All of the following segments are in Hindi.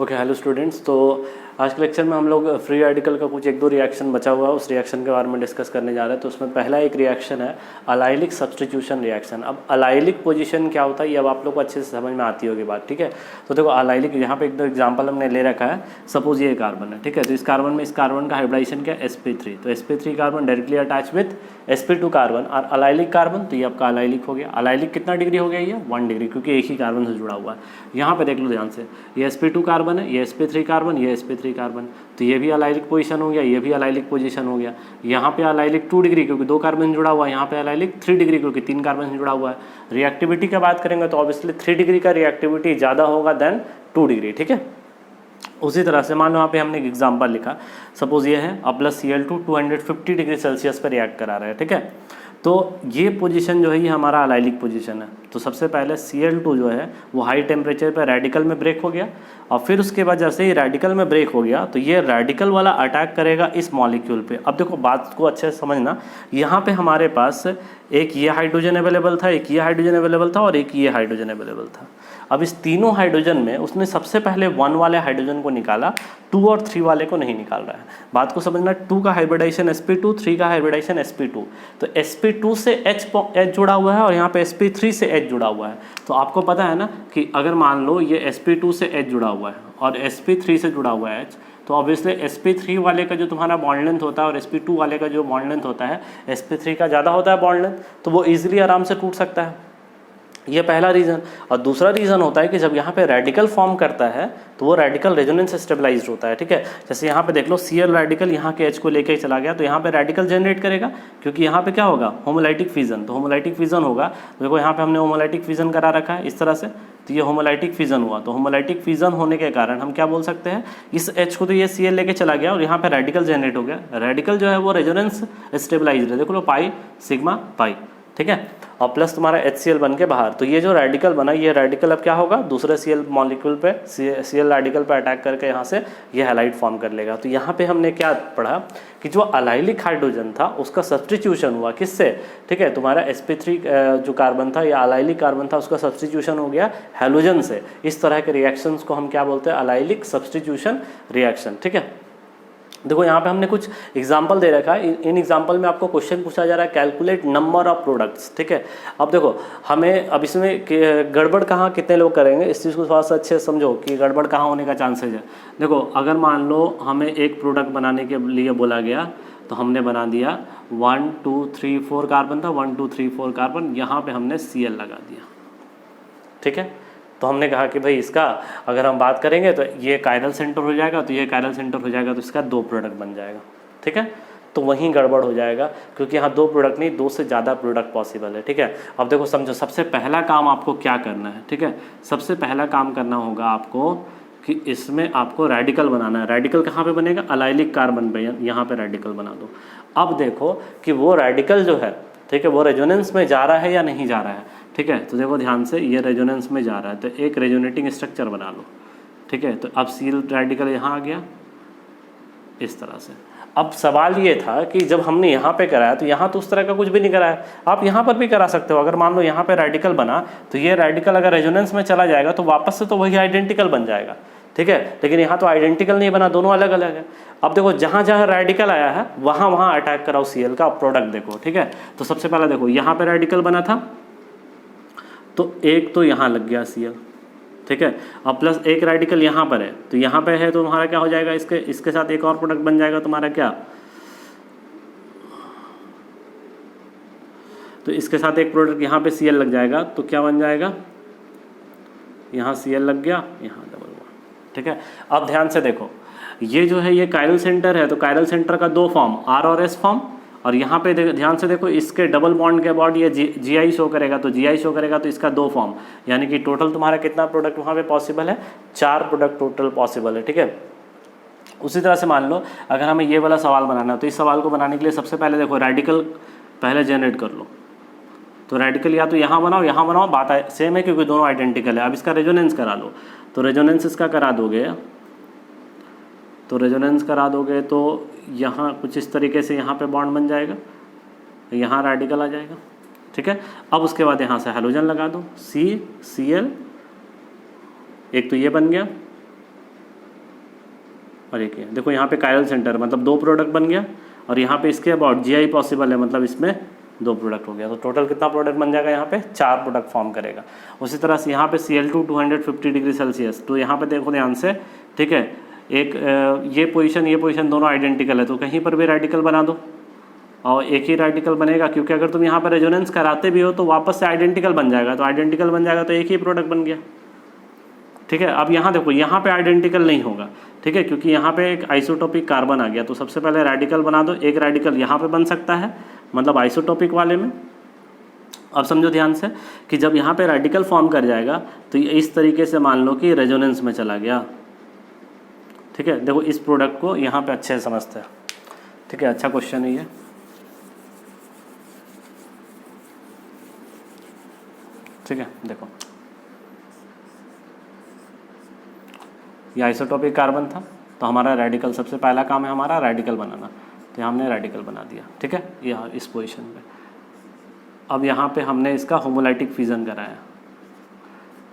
Okay hello students. तो आज के लेक्चर में हम लोग फ्री रेडिकल का कुछ एक दो रिएक्शन बचा हुआ है, उस रिएक्शन के बारे में डिस्कस करने जा रहे हैं। तो उसमें पहला एक रिएक्शन है अलाइलिक सब्स्टिट्यूशन रिएक्शन। अब अलाइलिक पोजीशन क्या होता है ये अब आप लोग को अच्छे से समझ में आती होगी बात, ठीक है। तो देखो अलाइलिक यहाँ पे एक दो एग्जाम्पल हमने ले रखा है। सपोज ये कार्बन है, ठीक है। तो इस कार्बन में इस कार्बन का हाइब्रिडाइजेशन क्या है, sp3। तो sp3 carbon directly attach with sp2 carbon और अलाइलिक कार्बन, तो ये आपका अलाइलिक हो गया। अलाइलिक कितना डिग्री हो गया, ये 1 डिग्री, क्योंकि एक ही कार्बन से जुड़ा हुआ है। यहाँ पे देख लो ध्यान से, ये sp2 कार्बन है, ये sp3 कार्बन, ये sp3 कार्बन, तो ये भी अलाइलिक पोजीशन हो गया, ये भी अलाइलिक पोजीशन हो गया। यहाँ पे अलाइलिक 2 डिग्री क्योंकि 2 कार्बन से जुड़ा हुआ है, यहाँ पे अलाइलिक 3 डिग्री क्योंकि 3 कार्बन से जुड़ा हुआ है। रिएक्टिविटी की बात करेंगे तो ऑब्वियसली 3 डिग्री का रिएक्टिविटी ज़्यादा होगा देन 2 डिग्री, ठीक है। उसी तरह से मान लो यहाँ पे हमने एक एग्जाम्पल लिखा, सपोज ये है प्लस Cl2 250 डिग्री सेल्सियस पर रिएक्ट करा रहा है, ठीक है। तो ये पोजीशन जो है ये हमारा अलाइलिक पोजीशन है। तो सबसे पहले Cl2 जो है वो हाई टेम्परेचर पे रेडिकल में ब्रेक हो गया, और फिर उसके बाद जैसे ही रेडिकल में ब्रेक हो गया तो ये रेडिकल वाला अटैक करेगा इस मॉलिक्यूल पे। अब देखो बात को अच्छे से समझना, यहाँ पे हमारे पास एक ये हाइड्रोजन अवेलेबल था, एक ये हाइड्रोजन अवेलेबल था और एक ये हाइड्रोजन अवेलेबल था। अब इस तीनों हाइड्रोजन में उसने सबसे पहले 1 वाले हाइड्रोजन को निकाला, 2 और 3 वाले को नहीं निकाल रहा है। बात को समझना, 2 का हाइब्रिडाइजेशन sp2, 3 का हाइब्रिडाइजेशन sp2। तो sp2 से H जुड़ा हुआ है और यहाँ पे sp3 से H जुड़ा हुआ है। तो आपको पता है ना कि अगर मान लो ये sp2 से H जुड़ा हुआ है और sp3 से जुड़ा हुआ है H, तो ऑब्वियसली sp3 वाले का जो तुम्हारा बॉन्ड लेंथ होता है और sp2 वाले का जो बॉन्ड लेंथ होता है, sp3 का ज़्यादा होता है बॉन्ड लेंथ, तो वो ईजिली आराम से टूट सकता है। ये पहला रीज़न। और दूसरा रीज़न होता है कि जब यहाँ पे रेडिकल फॉर्म करता है तो वो रेडिकल रेजोनेंस स्टेबलाइज्ड होता है, ठीक है। जैसे यहाँ पे देख लो Cl रेडिकल यहाँ के H को लेके चला गया तो यहाँ पे रेडिकल जनरेट करेगा, क्योंकि यहाँ पे क्या होगा, होमोलाइटिक फिजन। तो होमोलाइटिक फिजन होगा, देखो यहाँ पे हमने होमोलाइटिक फिजन करा रखा है इस तरह से, तो ये होमोलाइटिक फिजन हुआ। तो होमोलाइटिक फिजन होने के कारण हम क्या बोल सकते हैं, इस H को तो ये Cl लेके चला गया और यहाँ पे रेडिकल जनरेट हो गया। रेडिकल जो है वो रेजोनेंस स्टेबलाइज्ड है, देखो लो पाई सिग्मा पाई, ठीक है। और प्लस तुम्हारा HCl बन के बाहर। तो ये जो रेडिकल बना, ये रेडिकल अब क्या होगा, दूसरे Cl मॉलिक्यूल पे Cl रेडिकल पे अटैक करके यहाँ से ये हैलाइड फॉर्म कर लेगा। तो यहाँ पे हमने क्या पढ़ा कि जो अलाइलिक हाइड्रोजन था उसका सब्स्टिट्यूशन हुआ किससे, ठीक है, तुम्हारा sp3 जो कार्बन था या अलाइलिक कार्बन था उसका सब्स्टिट्यूशन हो गया हैलोजन से। इस तरह के रिएक्शंस को हम क्या बोलते हैं, अलाइलिक सब्स्टिट्यूशन रिएक्शन, ठीक है। देखो यहाँ पे हमने कुछ एग्जाम्पल दे रखा है, इन एग्जाम्पल में आपको क्वेश्चन पूछा जा रहा है कैलकुलेट नंबर ऑफ प्रोडक्ट्स, ठीक है। अब देखो हमें अब इसमें गड़बड़ कहाँ कितने लोग करेंगे, इस चीज़ को थोड़ा सा अच्छे से समझो कि गड़बड़ कहाँ होने का चांसेज है। देखो अगर मान लो हमें एक प्रोडक्ट बनाने के लिए बोला गया तो हमने बना दिया 1 2 3 4 कार्बन था, 1 2 3 4 कार्बन, यहाँ पर हमने Cl लगा दिया, ठीक है। तो हमने कहा कि भाई इसका अगर हम बात करेंगे तो ये कायरल सेंटर हो जाएगा, तो ये कायरल सेंटर हो जाएगा, तो इसका 2 प्रोडक्ट बन जाएगा, ठीक है। तो वहीं गड़बड़ हो जाएगा क्योंकि यहाँ 2 प्रोडक्ट नहीं 2 से ज़्यादा प्रोडक्ट पॉसिबल है, ठीक है। अब देखो समझो, सबसे पहला काम आपको क्या करना है, ठीक है। सबसे पहला काम करना होगा आपको कि इसमें आपको रेडिकल बनाना है। रेडिकल कहाँ पे बनेगा, अलाइलिक कार्बन पे, यहाँ पे रेडिकल बना दो। अब देखो कि वो रेडिकल जो है, ठीक है, वो रेजोनेंस में जा रहा है या नहीं जा रहा है, ठीक है। तो देखो ध्यान से, ये रेजोनेंस में जा रहा है तो एक रेजोनेटिंग स्ट्रक्चर बना लो, ठीक है। तो अब Cl रेडिकल यहाँ आ गया इस तरह से। अब सवाल ये था कि जब हमने यहाँ पे कराया तो यहाँ तो उस तरह का कुछ भी नहीं कराया, आप यहाँ पर भी करा सकते हो। अगर मान लो यहाँ पे रेडिकल बना तो ये रेडिकल अगर रेजोनेंस में चला जाएगा तो वापस से तो वही आइडेंटिकल बन जाएगा, ठीक है। लेकिन यहाँ तो आइडेंटिकल नहीं बना, दोनों अलग अलग है। अब देखो जहाँ जहाँ रेडिकल आया है वहाँ वहाँ अटैक कराओ Cl का प्रोडक्ट देखो, ठीक है। तो सबसे पहला देखो यहाँ पे रेडिकल बना था तो एक तो यहाँ लग गया Cl, ठीक है। अब प्लस एक रेडिकल यहाँ पर है तो यहाँ पे है तो तुम्हारा क्या हो जाएगा, इसके साथ एक और प्रोडक्ट बन जाएगा तुम्हारा क्या, तो इसके साथ एक प्रोडक्ट यहाँ पे Cl लग जाएगा तो क्या बन जाएगा, यहाँ Cl लग गया, यहाँ डबल बॉन्ड, ठीक है। अब ध्यान से देखो, ये जो है ये कायरल सेंटर है तो कायरल सेंटर का 2 फॉर्म R और S फॉर्म, और यहाँ पे ध्यान से देखो इसके डबल बॉन्ड के बाद ये Gi शो करेगा, तो Gi शो करेगा तो इसका 2 फॉर्म, यानी कि टोटल तुम्हारा कितना प्रोडक्ट वहाँ पे पॉसिबल है, 4 प्रोडक्ट टोटल पॉसिबल है, ठीक है। उसी तरह से मान लो अगर हमें ये वाला सवाल बनाना है तो इस सवाल को बनाने के लिए सबसे पहले देखो रेडिकल पहले जनरेट कर लो। तो रेडिकल या तो यहाँ बनाओ, बात सेम है क्योंकि दोनों आइडेंटिकल है। अब इसका रेजोनेंस करा लो, तो रेजोनेंस इसका करा दोगे, तो रेजोनेंस करा दोगे तो यहाँ कुछ इस तरीके से यहाँ पे बॉन्ड बन जाएगा, यहाँ रेडिकल आ जाएगा, ठीक है। अब उसके बाद यहाँ से हैलोजन लगा दो, Cl, एक तो ये बन गया, और एक ये। देखो यहाँ पे कायरल सेंटर मतलब 2 प्रोडक्ट बन गया, और यहाँ पे इसके अबाउट GI पॉसिबल है मतलब इसमें 2 प्रोडक्ट हो गया। तो टोटल कितना प्रोडक्ट बन जाएगा यहाँ पे? 4 प्रोडक्ट फॉर्म करेगा। उसी तरह से यहाँ पे Cl2 250 डिग्री सेल्सियस, तो यहाँ पे देखो ध्यान से, ठीक है, एक ये पोजीशन दोनों आइडेंटिकल है, तो कहीं पर भी रेडिकल बना दो और एक ही रेडिकल बनेगा, क्योंकि अगर तुम यहाँ पर रेजोनेंस कराते भी हो तो वापस से आइडेंटिकल बन जाएगा, तो आइडेंटिकल बन जाएगा तो एक ही प्रोडक्ट बन गया, ठीक है। अब यहाँ देखो, यहाँ पे आइडेंटिकल नहीं होगा, ठीक है, क्योंकि यहाँ पे एक आइसोटोपिक कार्बन आ गया, तो सबसे पहले रेडिकल बना दो। एक रेडिकल यहाँ पे बन सकता है मतलब आइसोटोपिक वाले में। अब समझो ध्यान से कि जब यहाँ पे रेडिकल फॉर्म कर जाएगा तो ये इस तरीके से मान लो कि रेजोनेंस में चला गया, ठीक है। देखो इस प्रोडक्ट को यहाँ पे अच्छे से समझते हैं, ठीक है, अच्छा क्वेश्चन है ये, ठीक है। देखो ये आइसोटोपिक कार्बन था, तो हमारा रेडिकल, सबसे पहला काम है हमारा रेडिकल बनाना, तो यहाँ हमने रेडिकल बना दिया, ठीक है, यहाँ इस पोजीशन पे। अब यहाँ पे हमने इसका होमोलाइटिक फिजन कराया,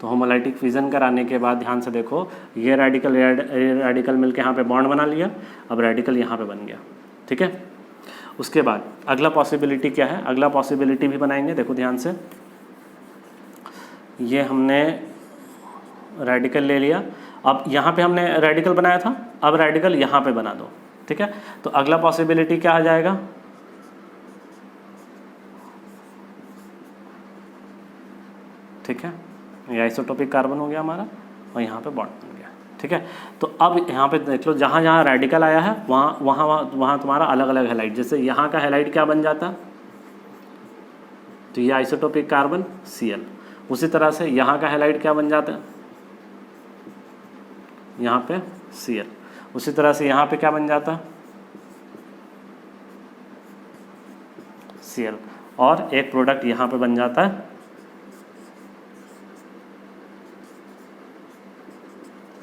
तो होमोलाइटिक फिजन कराने के बाद ध्यान से देखो, ये रेडिकल मिलके यहाँ पे बॉन्ड बना लिया, अब रेडिकल यहाँ पे बन गया, ठीक है। उसके बाद अगला पॉसिबिलिटी क्या है? अगला पॉसिबिलिटी भी बनाएंगे, देखो ध्यान से, ये हमने रेडिकल ले लिया, अब यहाँ पे हमने रेडिकल बनाया था, अब रेडिकल यहाँ पे बना दो, ठीक है। तो अगला पॉसिबिलिटी क्या आ जाएगा? ठीक है, ये आइसोटोपिक कार्बन हो गया हमारा और यहाँ पे बॉन्ड बन गया, ठीक है। तो अब यहाँ पे देख लो, जहाँ जहाँ रेडिकल आया है वहाँ तुम्हारा अलग अलग हैलाइड, जैसे यहाँ का हैलाइड क्या बन जाता, तो ये आइसोटोपिक कार्बन Cl। उसी तरह से यहाँ का हैलाइड क्या बन जाता है, यहाँ पे Cl। उसी तरह से यहाँ पे क्या बन जाता है, Cl, और एक प्रोडक्ट यहाँ पे बन जाता है,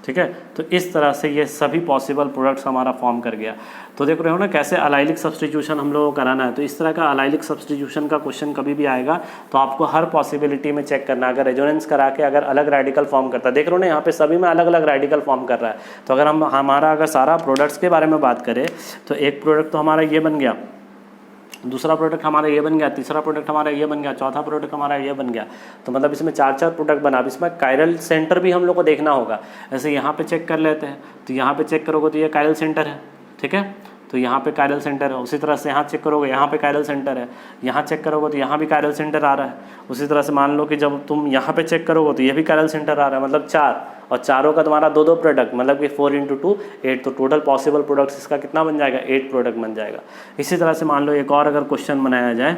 ठीक है। तो इस तरह से ये सभी पॉसिबल प्रोडक्ट्स हमारा फॉर्म कर गया। तो देख रहे हो ना कैसे अलाइलिक सब्स्टिट्यूशन हम लोगों को कराना है। तो इस तरह का अलाइलिक सब्स्टिट्यूशन का क्वेश्चन कभी भी आएगा तो आपको हर पॉसिबिलिटी में चेक करना, अगर रेजोनेंस करा के अगर अलग रेडिकल फॉर्म करता है, देख रहे हो ना यहाँ पे सभी में अलग अलग रेडिकल फॉर्म कर रहा है। तो अगर हमारा अगर सारा प्रोडक्ट्स के बारे में बात करें तो एक प्रोडक्ट तो हमारा ये बन गया, दूसरा प्रोडक्ट हमारा ये बन गया, तीसरा प्रोडक्ट हमारा ये बन गया, चौथा प्रोडक्ट हमारा ये बन गया। तो मतलब इसमें 4 प्रोडक्ट बना। अब इसमें कायरल सेंटर भी हम लोग को देखना होगा। ऐसे यहाँ पे चेक कर लेते हैं, तो यहाँ पे चेक करोगे तो ये कायरल सेंटर है, ठीक है, तो यहाँ पे कायरल सेंटर है। उसी तरह से यहाँ चेक करोगे, यहाँ पे कायरल सेंटर है, यहाँ चेक करोगे तो यहाँ भी कायरल सेंटर आ रहा है। उसी तरह से मान लो कि जब तुम यहाँ पे चेक करोगे तो ये भी कायरल सेंटर आ रहा है, मतलब 4, और चारों का तुम्हारा 2 प्रोडक्ट, मतलब कि 4 × 2 8। तो टोटल पॉसिबल प्रोडक्ट्स इसका कितना बन जाएगा, 8 प्रोडक्ट बन जाएगा। इसी तरह से मान लो एक और अगर क्वेश्चन बनाया जाए,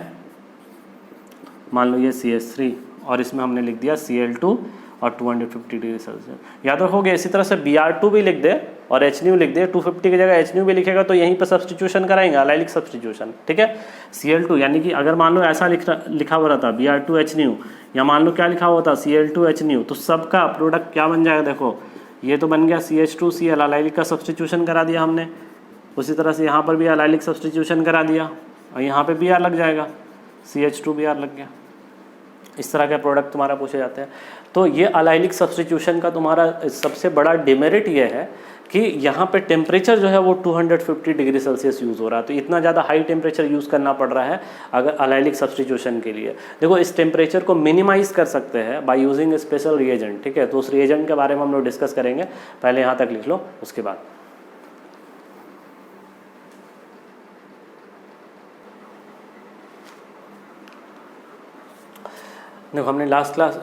मान लो ये CH3 और इसमें हमने लिख दिया Cl2 और 250 डिग्री सेल्सियस, याद रखोगे। इसी तरह से Br2 भी लिख दे और Hν लिख दे, 250 की जगह Hν भी लिखेगा तो यहीं पर सब्स्टिट्यूशन कराएंगे, अलाइलिक सब्स्टिट्यूशन, ठीक है। Cl2 यानी कि अगर मान लो ऐसा लिखा हुआ रहता Br2 Hν, या मान लो क्या लिखा हुआ था Cl2 Hν, तो सबका प्रोडक्ट क्या बन जाएगा, देखो ये तो बन गया CH2 Cl, अलाइलिक का सब्स्टिट्यूशन करा दिया हमने। उसी तरह से यहाँ पर भी अलाइलिक सब्स्टिट्यूशन करा दिया और यहाँ पे Br लग जाएगा, CH2 Br लग गया। इस तरह के प्रोडक्ट तुम्हारा पूछे जाते हैं। तो ये अलाइलिक सब्स्टिट्यूशन का तुम्हारा सबसे बड़ा डिमेरिट ये है कि यहाँ पे टेम्परेचर जो है वो 250 डिग्री सेल्सियस यूज़ हो रहा है। तो इतना ज़्यादा हाई टेम्परेचर यूज़ करना पड़ रहा है अगर अलाइलिक सब्स्टिट्यूशन के लिए। देखो इस टेम्परेचर को मिनिमाइज़ कर सकते हैं by using A special reagent, ठीक है। तो उस रिएजेंट के बारे में हम लोग डिस्कस करेंगे, पहले यहाँ तक लिख लो उसके बाद। देखो हमने लास्ट क्लास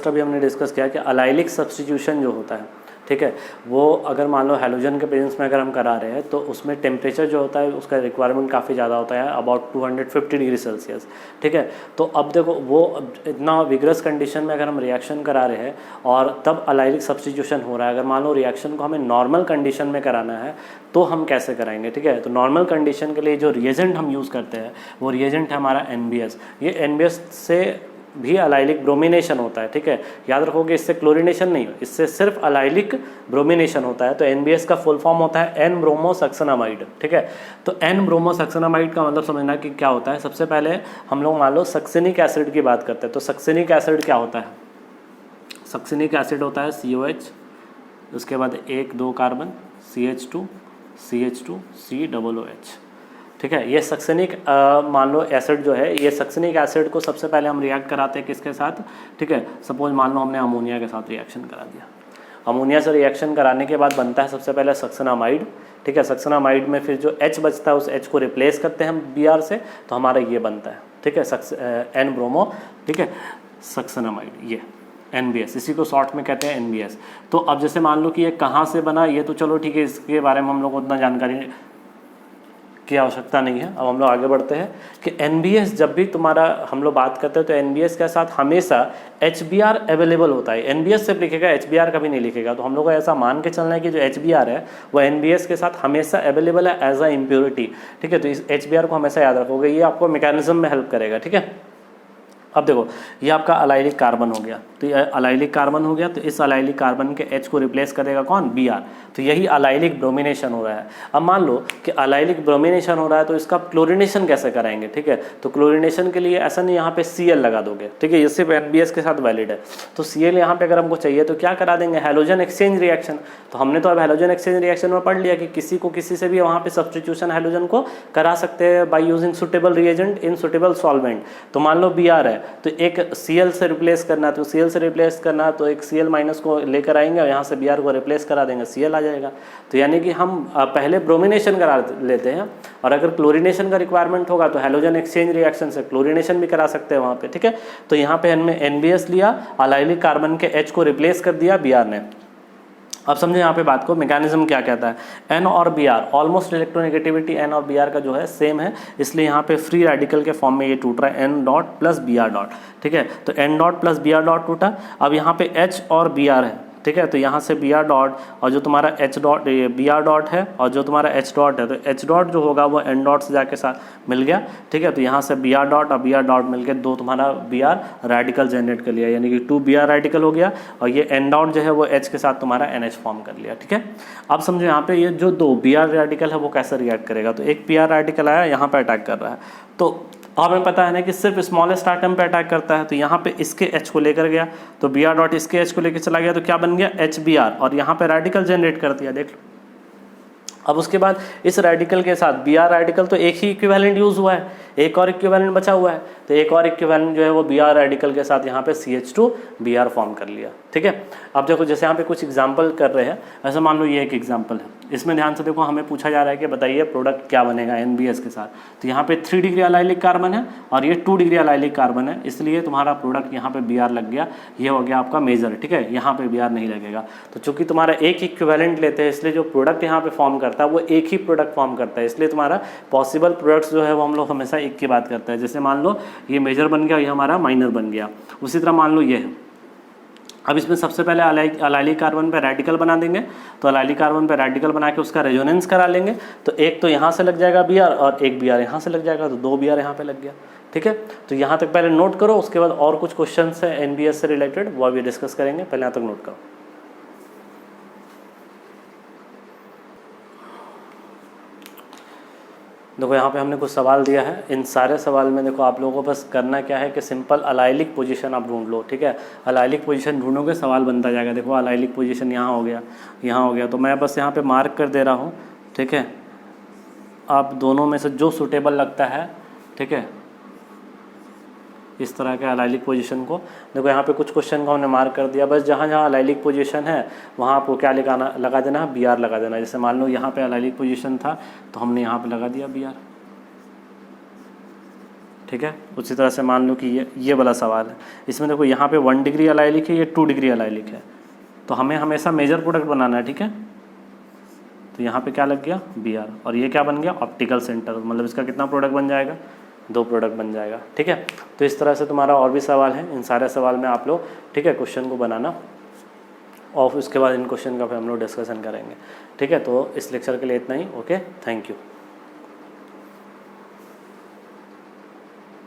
अभी हमने डिस्कस किया कि अलाइलिक सब्स्टिट्यूशन जो होता है, ठीक है, वो अगर मान लो हैलोजन के प्रेजेंस में अगर हम करा रहे हैं तो उसमें टेम्परेचर जो होता है उसका रिक्वायरमेंट काफ़ी ज़्यादा होता है, अबाउट 250 डिग्री सेल्सियस, ठीक है। तो अब देखो वो इतना विग्रस कंडीशन में अगर हम रिएक्शन करा रहे हैं और तब अलाइलिक सब्स्टिट्यूशन हो रहा है, अगर मान लो रिएक्शन को हमें नॉर्मल कंडीशन में कराना है तो हम कैसे कराएंगे, ठीक है। तो नॉर्मल कंडीशन के लिए जो रिएजेंट हम यूज़ करते हैं वो रिएजेंट है हमारा NBS। ये NBS से भी अलाइलिक ब्रोमिनेशन होता है, ठीक है। याद रखोगे इससे क्लोरिनेशन नहीं, इससे सिर्फ अलाइलिक ब्रोमिनेशन होता है। तो NBS का फुल फॉर्म होता है N-ब्रोमोसक्सेनामाइड, ठीक है। तो N-ब्रोमोसक्सेनामाइड का मतलब समझना कि क्या होता है। सबसे पहले हम लोग मान लो सक्सेनिक एसिड की बात करते हैं। तो सक्सेनिक एसिड क्या होता है, सक्सेनिक एसिड होता है COH, उसके बाद 1 2 कार्बन, CH2 CH2 COOH। ठीक है, ये सक्सेनिक मान लो एसिड जो है, ये सक्सेनिक एसिड को सबसे पहले हम रिएक्ट कराते हैं किसके साथ? ठीक है, सपोज मान लो हमने अमोनिया के साथ रिएक्शन करा दिया। अमोनिया से रिएक्शन कराने के बाद बनता है सबसे पहले सक्सेनामाइड। ठीक है, सक्सेनामाइड में फिर जो H बचता है उस H को रिप्लेस करते हैं हम Br से, तो हमारा ये बनता है। ठीक है, N ब्रोमो, ठीक है, सक्सेनामाइड, ये NBS, इसी को शॉर्ट में कहते हैं NBS। तो अब जैसे मान लो कि ये कहाँ से बना, ये तो चलो ठीक है, इसके बारे में हम लोग को उतना जानकारी की आवश्यकता नहीं है। अब हम लोग आगे बढ़ते हैं कि NBS जब भी तुम्हारा हम लोग बात करते हैं तो NBS के साथ हमेशा HBr अवेलेबल होता है। NBS सिर्फ लिखेगा, HBr कभी नहीं लिखेगा। तो हम लोग को ऐसा मान के चलना है कि जो HBr है वो NBS के साथ हमेशा अवेलेबल है एज अ इम्प्योरिटी। ठीक है, तो इस HBr को हमेशा याद रखोगे, ये आपको मैकेनिज्म में हेल्प करेगा। ठीक है, अब देखो ये आपका अलाइलिक कार्बन हो गया, तो ये अलाइलिक कार्बन हो गया, तो इस अलाइलिक कार्बन के H को रिप्लेस करेगा कौन? Br। तो यही अलाइलिक ब्रोमिनेशन हो रहा है। अब मान लो कि अलाइलिक ब्रोमिनेशन हो रहा है तो इसका क्लोरिनेशन कैसे कराएंगे? ठीक है, तो क्लोरिनेशन के लिए ऐसा नहीं यहाँ पे Cl लगा दोगे। ठीक है, ये सिर्फ NBS के साथ वैलिड है। तो Cl यहाँ पे अगर हमको चाहिए तो क्या करा देंगे? Halogen exchange reaction. तो हमने तो अब हैलोजन एक्सचेंज रिएक्शन में पढ़ लिया कि किसी को किसी से भी वहाँ पे सब्स्टिट्यूशन हैलोजन को करा सकते हैं by using suitable reagent in suitable solvent. तो मान लो Br है तो एक Cl से रिप्लेस करना, तो Cl से रिप्लेस करना तो एक Cl माइनस को लेकर आएंगे और यहाँ से Br को रिप्लेस करा देंगे, Cl आ जाएगा। तो यानी कि हम पहले ब्रोमिनेशन करा लेते हैं और अगर क्लोरिनेशन का रिक्वायरमेंट होगा तो हैलोजन एक्सचेंज रिएक्शन से क्लोरिनेशन भी करा सकते हैं वहाँ पे। ठीक है, तो यहाँ पे हमने NBS लिया, अलाइलिक कार्बन के H को रिप्लेस कर दिया Br ने। अब समझे यहाँ पे बात को, मैकेनिज्म क्या कहता है? N और Br ऑलमोस्ट इलेक्ट्रोनेगेटिविटी N और Br का जो है सेम है, इसलिए यहाँ पे फ्री रेडिकल के फॉर्म में ये टूट रहा है N dot plus Br dot. ठीक है, तो N dot plus Br dot टूटा। अब यहाँ पे H और Br है। ठीक है, तो यहाँ से Br डॉट और जो तुम्हारा H डॉट, ये Br डॉट है और जो तुम्हारा H डॉट है, तो H डॉट जो होगा वो N डॉट से जाके साथ मिल गया। ठीक है, तो यहाँ से Br डॉट और Br डॉट मिलके दो तुम्हारा Br रेडिकल जनरेट कर लिया, यानी कि 2 Br रेडिकल हो गया और ये N डॉट जो है वो H के साथ तुम्हारा NH फॉर्म कर लिया। ठीक है, अब समझो यहाँ पे ये जो 2 Br रेडिकल है वो कैसे रिएक्ट करेगा? तो एक Br रेडिकल आया यहाँ पे अटैक कर रहा है, तो हमें पता है ना कि सिर्फ स्मॉलेस्ट एटम पे अटैक करता है। तो यहाँ पे इसके H को लेकर गया तो Br डॉट इसके H को लेकर चला गया, तो क्या बन गया? HBr, और यहाँ पे रेडिकल जनरेट कर दिया, देख लो। अब उसके बाद इस रेडिकल के साथ Br रेडिकल तो एक ही इक्विवेलेंट यूज़ हुआ है, एक और इक्विवेलेंट बचा हुआ है, तो एक और इक्विवेलेंट जो है वो Br रेडिकल के साथ यहाँ पे CH2 Br फॉर्म कर लिया। ठीक है, अब देखो जैसे यहाँ पे कुछ एग्जांपल कर रहे हैं, ऐसा मान लो ये एक एग्जांपल है, इसमें ध्यान से देखो, हमें पूछा जा रहा है कि बताइए प्रोडक्ट क्या बनेगा NBS के साथ। तो यहाँ पे 3 डिग्री अलाइलिक कार्बन है और ये 2 डिग्री अलाइलिक कार्बन है, इसलिए तुम्हारा प्रोडक्ट यहाँ पे Br लग गया, ये हो गया आपका मेजर। ठीक है, यहाँ पे Br नहीं लगेगा। तो चूंकि तुम्हारा एक इक्विवेलेंट लेते हैं इसलिए जो प्रोडक्ट यहाँ पे फॉर्म करता है वो एक ही प्रोडक्ट फॉर्म करता है, इसलिए तुम्हारा पॉसिबल प्रोडक्ट्स जो है वो हम लोग हमेशा एक की बात करते हैं। जैसे मान लो ये मेजर बन गया, ये हमारा माइनर बन गया। उसी तरह मान लो ये है, अब इसमें सबसे पहले अलाइलिक कार्बन पे रेडिकल बना देंगे, तो अलाइलिक कार्बन पे रेडिकल बना के उसका रेजोनेंस करा लेंगे, तो एक तो यहाँ से लग जाएगा Br और एक Br यहाँ से लग जाएगा, तो 2 Br यहाँ पे लग गया। ठीक है, तो यहाँ तक पहले नोट करो, उसके बाद और कुछ क्वेश्चन है NBS से रिलेटेड वो अभी डिस्कस करेंगे, पहले यहाँ तक नोट करो। देखो यहाँ पे हमने कुछ सवाल दिया है, इन सारे सवाल में देखो आप लोगों को बस करना क्या है कि सिंपल अलाइलिक पोजीशन आप ढूंढ लो। ठीक है, अलाइलिक पोजीशन ढूंढोगे सवाल बनता जाएगा। देखो अलाइलिक पोजीशन यहाँ हो गया, यहाँ हो गया, तो मैं बस यहाँ पे मार्क कर दे रहा हूँ। ठीक है, आप दोनों में से जो सूटेबल लगता है, ठीक है, इस तरह के अलाइलिक पोजीशन को देखो, यहाँ पे कुछ क्वेश्चन को हमने मार्क कर दिया, बस जहाँ जहाँ अलाइलिक पोजीशन है वहाँ आपको क्या लगा देना है? Br लगा देना। जैसे मान लो यहाँ पे अलाइलिक पोजीशन था तो हमने यहाँ पे लगा दिया Br। ठीक है, उसी तरह से मान लो कि ये वाला सवाल है, इसमें देखो यहाँ पे 1 डिग्री अलाइलिक है, ये 2 डिग्री अलाइलिक है, तो हमें हमेशा मेजर प्रोडक्ट बनाना है। ठीक है, तो यहाँ पे क्या लग गया? Br, और ये क्या बन गया? ऑप्टिकल सेंटर, मतलब इसका कितना प्रोडक्ट बन जाएगा? 2 प्रोडक्ट बन जाएगा। ठीक है, तो इस तरह से तुम्हारा और भी सवाल है, इन सारे सवाल में आप लोग ठीक है क्वेश्चन को बनाना और उसके बाद इन क्वेश्चन का फिर हम लोग डिस्कशन करेंगे। ठीक है, तो इस लेक्चर के लिए इतना ही। Okay, thank you.